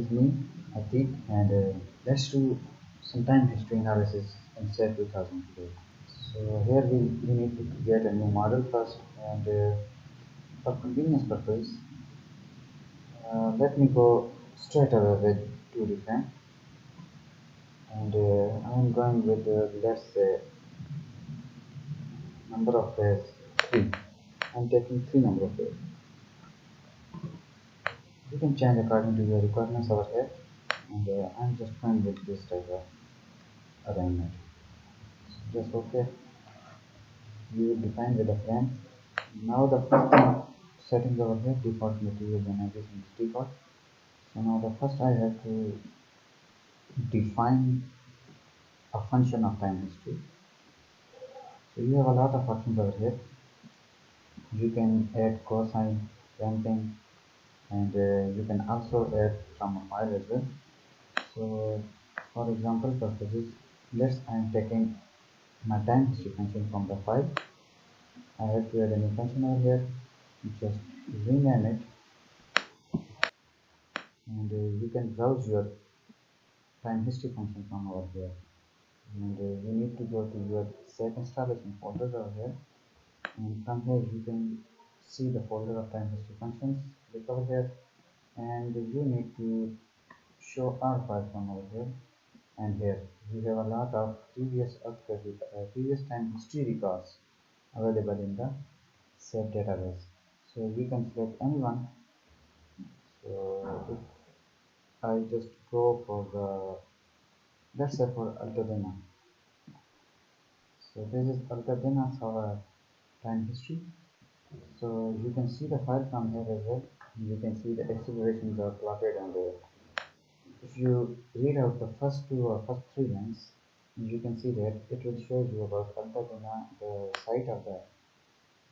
is me, Atik, and let's do some time history analysis in sap2000 today. So here we need to create a new model first, and for convenience purpose, let me go straight away with 2D frame, and I am going with let's say number of pairs 3. I'm taking 3 number of pairs. You can change according to your requirements over here, and I'm just going with this type of alignment. So just okay. You will define with the frame. Now the first thing settings over here, default material generation is default. So now the first I have to define a function of time history. So you have a lot of options over here. You can add cosine, ramping, and you can also add from a file as well. So for example purposes, I am taking my time history function from the file. I have to add a new function over here. Just rename it, and you can browse your time history function from over here. And you need to go to your sap installation folder over here, and from here you can see the folder of time history functions. Click over here, and you need to show R file from over here. And here you have a lot of previous time history records available in the sap database. So you can select any one. So if I just go for the, let's say for Altadena. So this is Altadena's our time history. So you can see the file from here as well. You can see the accelerations are plotted, and if you read out the first 2 or first 3 lines, you can see that it will show you about Altadena, the site of the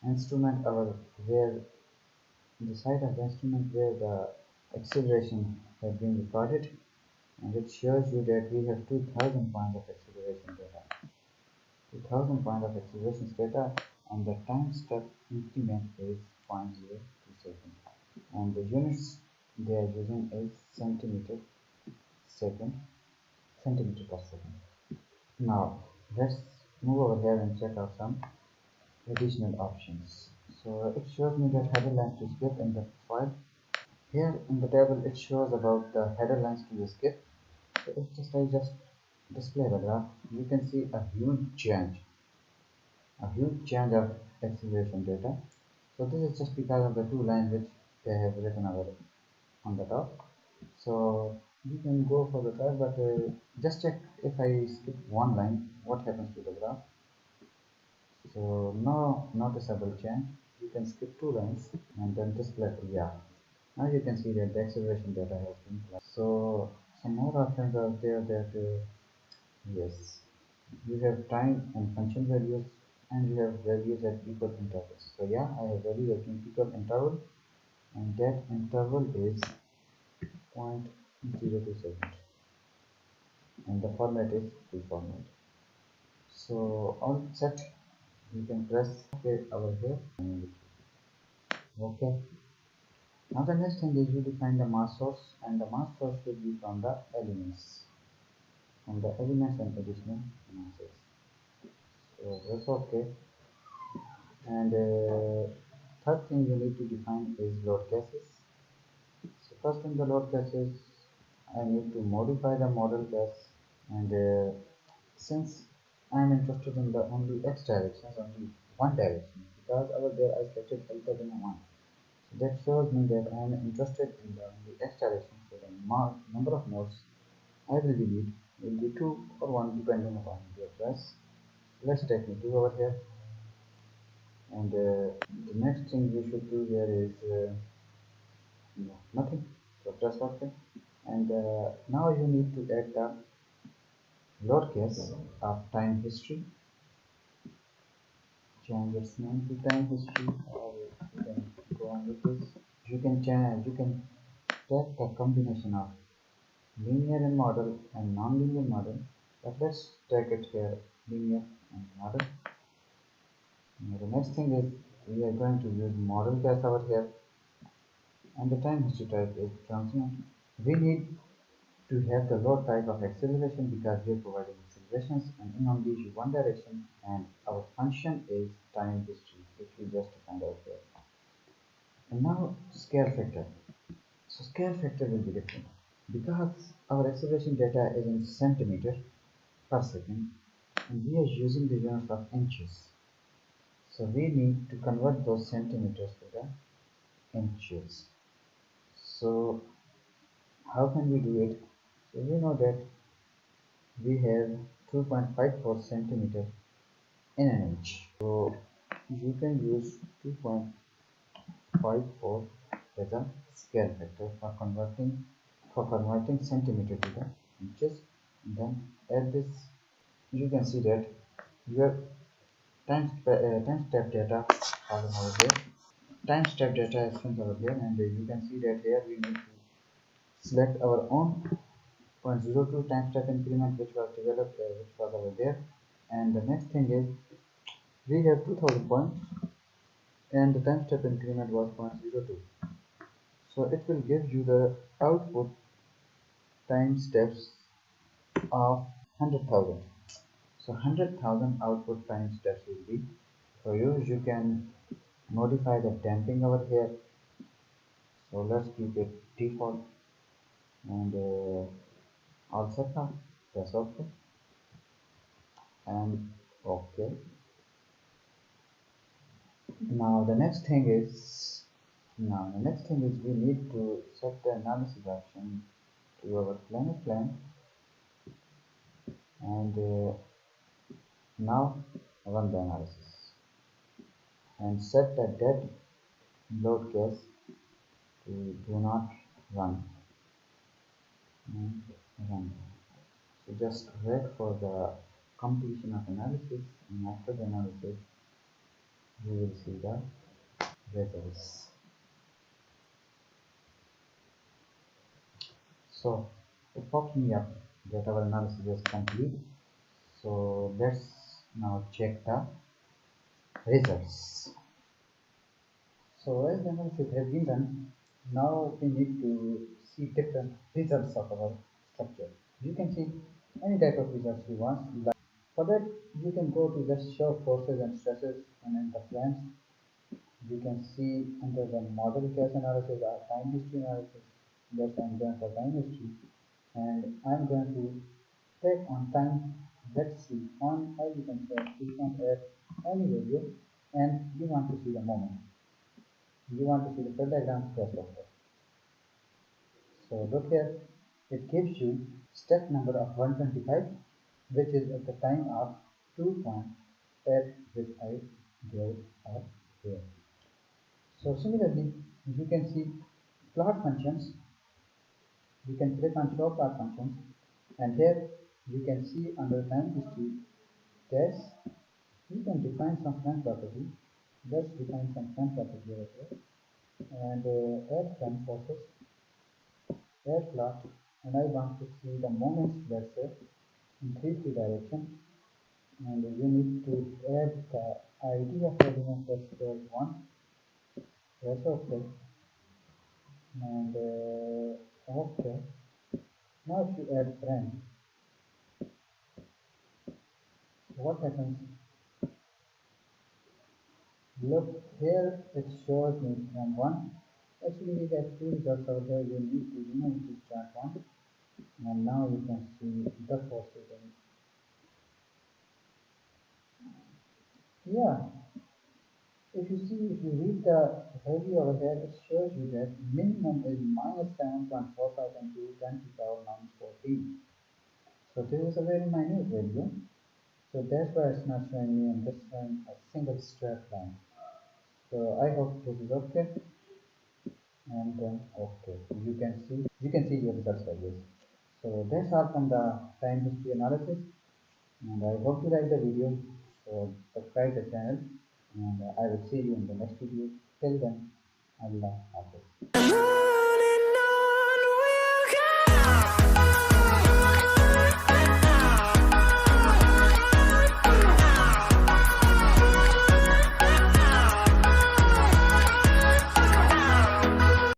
instrument, where the acceleration has been recorded, and it shows you that we have 2000 points of acceleration data. 2000 points of acceleration data, and the time step increment is 0.02 seconds, and the units they are using is centimeter per second. Now let's move over here and check out some additional options. So it shows me that header lines to skip in the file. Here in the table it shows about the header lines to skip. So if I just display the graph, you can see a huge change of acceleration data. So this is just because of the 2 lines which they have written over on the top. So you can go for the top, but just check if I skip 1 line, what happens to the graph. So no noticeable change. You can skip 2 lines and then display. Yeah, now you can see that the acceleration data has been applied. So some more options are there that yes, you have time and function values, and you have values at equal intervals. So yeah, I have values at equal interval, and that interval is 0.02 seconds, and the format is free format. So all set, you can press OK over here. Okay. Now the next thing is you define the mass source, and the mass source should be from the elements, and additional masses. So that's okay. And third thing you need to define is load cases. So first in the load cases, I need to modify the model case, and since I am interested in the only x directions, only one direction, because over there I selected alpha in 1. So that shows me that I am interested in the only x direction. So the number of nodes I will delete will be 2 or 1 depending upon your choice. Let's take me 2 over here, and the next thing we should do here is nothing. So press OK, and now you need to add the load case of time history. Change its name to time history, or you can go on with this. You can take the combination of linear model and non-linear model, but let's take it here linear and model. Now the next thing is we are going to use model case over here, and the time history type is transient. We need to have the load type of acceleration because we are providing accelerations and in only one direction, and our function is time history, which we just find out here. And now scale factor. So scale factor will be different because our acceleration data is in centimeter per second and we are using the units of inches. So we need to convert those centimeters to the inches. So how can we do it? So we know that we have 2.54 centimeter in an inch. So you can use 2.54 as a scale factor for converting centimeter to the inches. And then add this. You can see that your time step data are over here. Time step data is over here, and you can see that here we need to select our own 0.02 time step increment which was developed which was over there. And the next thing is we have 2000 points and the time step increment was 0.02. So it will give you the output time steps of 100,000. So 100,000 output time steps will be for you. You can modify the damping over here. So let's keep it default and all set now. Press OK and OK. Now the next thing is we need to set the analysis option to our planet plan, and now run the analysis and set the dead load case to do not run and run. So just wait for the completion of analysis, and after the analysis we will see the results. So it pops me up that our analysis is complete. So let's now check the results. So as the analysis has been done, now we need to see different results of our structure. You can see any type of results you want. For that, you can go to just show forces and stresses, and in the plans you can see under the model case analysis or time history analysis. That's I'm going for time history, and I'm going to take on time. Let's see on how you can say you can add any value, and you want to see the moment. You want to see the diagram first of all. So look here, it gives you step number of 125, which is at the time of 2.8 which I gave out here. So similarly, you can see plot functions. You can click on show plot functions, and here you can see under time history test. You can define some frame property. Let's define some frame property over here, and add frame forces, add plot, and I want to see the moments, let's say in 3 direction, and you need to add the ID of element, let's say 1. Press OK and OK. Now if you add frame, what happens? Look here, it shows me frame 1. Actually we have 2 results over here. You need to remove this chart 1, and now you can see the forces. Yeah, if you read the value over here, it shows you that minimum is -7.45 into 10 to the power -14. So this is a very minute value. So that's why it's not showing me in this one a single straight line. So I hope this is okay. And then okay, you can see your results like this. So that's all from the time history analysis, and I hope you like the video. So subscribe the channel, and I will see you in the next video. Till then, Allah Hafiz.